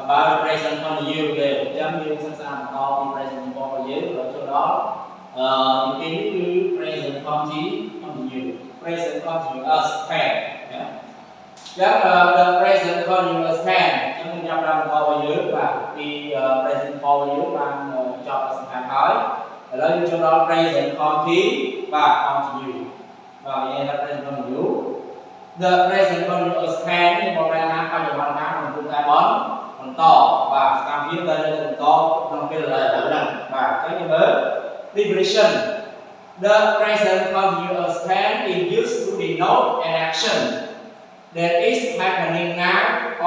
about present continuous về chấm như sẵn sàng to thì present continuous rồi chỗ đó những cái present continuous present continuous tense chấm the present continuous tense chấm mình trong đó continuous và khi present continuous đang chọn là sẵn nói ở đây trong đó present continuous và continuous và vậy là present continuous the present continuous tense nhưng mà đang làm trong bài hát của chúng ta còn to và làm viết lên là to trong cái lời đỡ nặng và cái như thế preposition the present continuous tense is used to denote an action that is happening now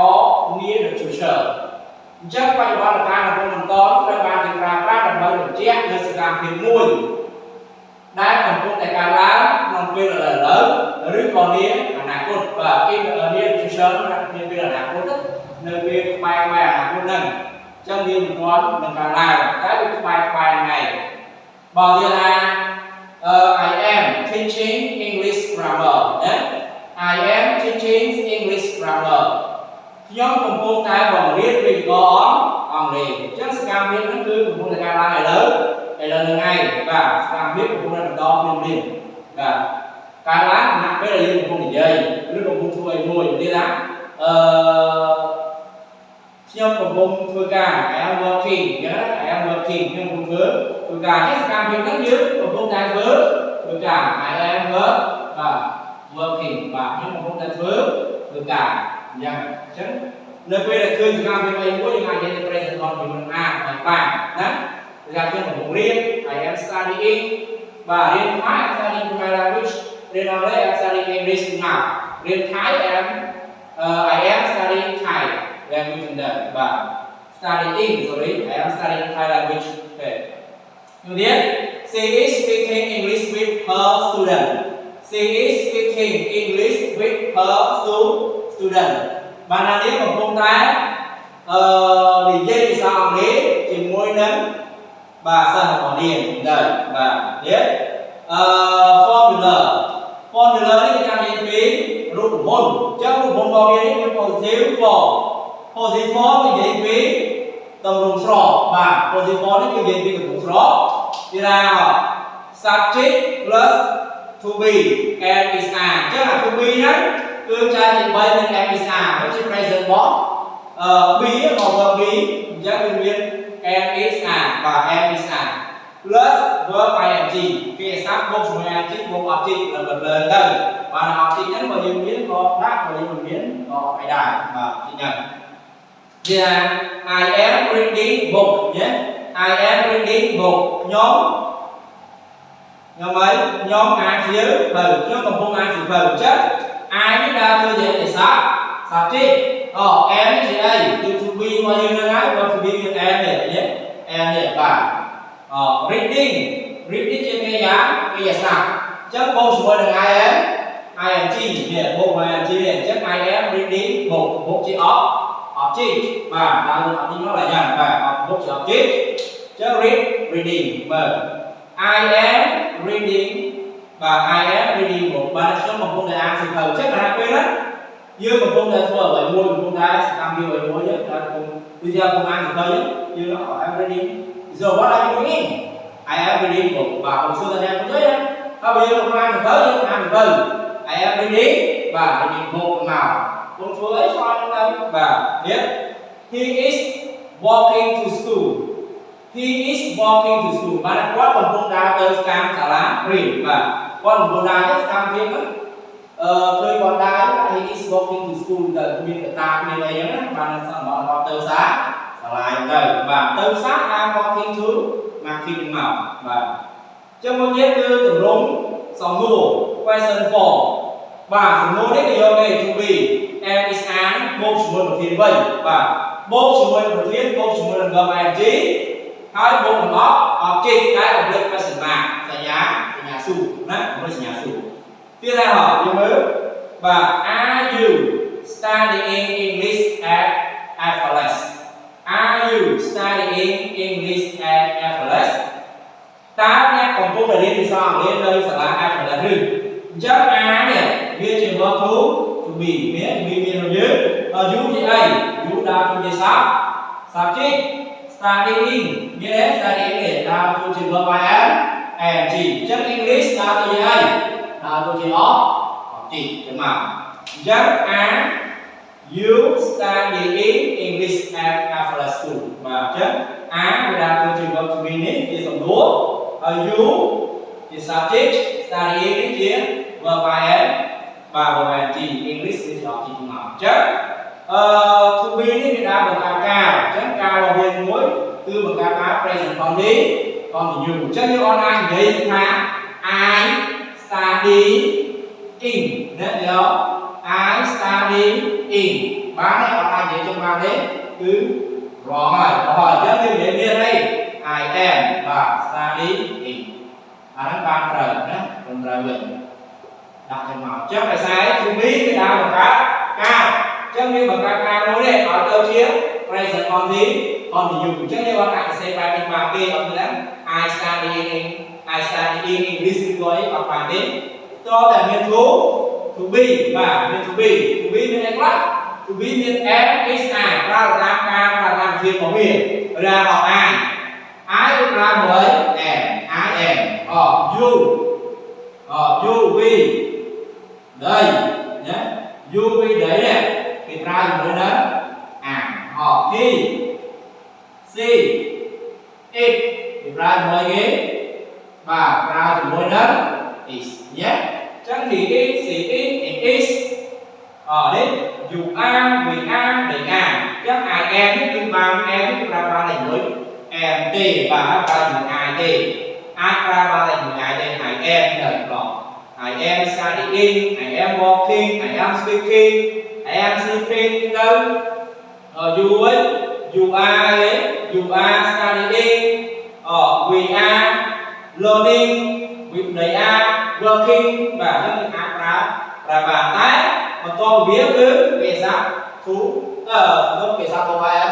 or near the future chắc phải gọi là ta là con to các bạn thì ra là bao nhiêu chết nên sẽ làm việc nuôi đã còn cũng tại cả lá non kia là lớn rồi còn nia là nạc cốt và khi ở nia chủ sớm nên kia là nạc cốt nơi kia bài là cốt nâng trong kia mình nói mình cả là cái bài này bảo gì là I am teaching English grammar I am teaching English grammar nhóm cùng cô ta còn biết vì có còn gì chắc scam biết nó cứ cùng cô ta lá này lớn đây là lần này và scam biết của cô ta to liền và cái lá nặng cái là như một con dâyឬmột con thui mùi đi lá nhóm cùng cô thui ca I am working nhớ I am working nhưng cùng với thui ca chắc scam biết rất dưới cùng cô ta với thui ca I am và working và những một cô ta với thui ca dạ chứ nơi quê là khơi từ cam bên mỗi ngày như present còn mình và bạn đó ra trên một vùng riêng I am studying và riêng Thái I'm studying my language riêng nào đấy I'm studying English now riêng Thái I am studying Thai language và studying sorry I am studying Thai language okay như thế she is speaking English with her student she is speaking English with her student bạn là nếu mà công tác thì dây thì sao đấy chỉ môi nấm và sao học điền đời và biết formula đấy chúng ta nhìn phí root môn chắc root môn bao nhiêu đấy positive for thì dây phí tầm rung sọ và positive for đấy cái dây phí tầm rung sọ thì là subject plus to be and is are chắc là to be đấy cương trai thì bay lên em is are với chữ present boss bí còn verb bí chắc đương nhiên em is are và em is are plus verb ing khi sắp vô số ing vô object là vật lời đây và là object nhấn vào những biến có đáp vào những biến có phải đài và chỉ nhận thì là I am reading book nhé I am reading book nhóm mấy nhóm ai phía phần nhóm còn không ai phía phần chất ai biết ra tôi dễ để sắp chi em thì đây từ to be bao nhiêu nữa đấy to be with em nhé và reading trên cái giá bây giờ sao chắc bộ số được IMG nhé bộ IMG này chắc I am reading bộ chữ object và tạo dựng object nó là nhận và bộ chữ object chắc reading mà I am reading và I am reading một bạn số một công đại sự thầu chắc là quên đấy như một công đại thua bởi môi một công đại làm điều bởi môi nhất là cùng đi theo công an sự thầu nhất như nó hỏi I am reading giờ what are you doing I am reading một và hồi xưa là em cũng thấy đấy bây giờ công an sự thầu nhất công an sự thầu I am reading và reading một nào con số ấy cho chúng ta và biết he is walking to school he is walking to school bạn đã có một công đại tới cam xả lá green và con một đài rất cam thêm á khơi con đài he is walking to school từ miền tây ta miền này nhá bạn sao mà họ từ sáng lại đây và từ sáng đang walking to marketing màu và trong một chiếc từ từ đúng sòng nô question for và sòng nô đấy thì do này to be em is án bộ chủ môn một thiên vây và bộ chủ môn một thiên bộ chủ môn là gồm ing hai bộ một object cái object question mark là nhà su đấy mới nhà su tiếp theo hỏi như mới và are you studying English at FLS are you studying English at FLS ta nhắc còn câu này đi sao lên đây sẽ là FLS rừng chắc a này viên trường hợp thú to be miễn vì miền dưới you gì đây you đã không gì sao subject studying nghĩa là studying để làm câu chuyện verb I am and chỉ chất English là từ gì đây là câu chuyện of chỉ đúng không just are you studying English at Afla School và chất are là câu chuyện verb to be thì tổng đố you thì subject studying thì verb I am và verb I am chỉ English thì đó chỉ đúng không chất to be thì đã bằng cao chất cao là bên mũi từ bằng cao present còn thì nhiều chất như online thì tháng I studying đấy nhớ I studying bán này online vậy trong bao đấy cứ rồi chất như vậy kia đây I am và studying nó ban trời đó còn trời mình đặt trên màu chất là sai to be thì đã bằng cao chất như bằng cao nói đấy ở đâu chia present còn thì dùng chất như con anh sẽ bài mình vào kia ông đó I study in English rồi học bài đến cho là nguyên thú to be và nguyên to be nguyên là class to be nguyên f is a ra là làm việc của mình ra học ai cũng ra với and I am you we đây nhé you we đấy này thì ra dùng đấy họ he she it thì ra mỗi ghế và ra từ mỗi đất is nhé chẳng thì it she it is đấy dù a vì a để chắc ai em biết tương ban em biết ra này mới em t và ra dùng ai t ai ra này dùng ai t ai em là rồi I am studying, I am walking, I am speaking, I am sleeping đâu you are studying we are learning they are working và những ra bàn tay mà con biết cứ về sao thú về sao câu em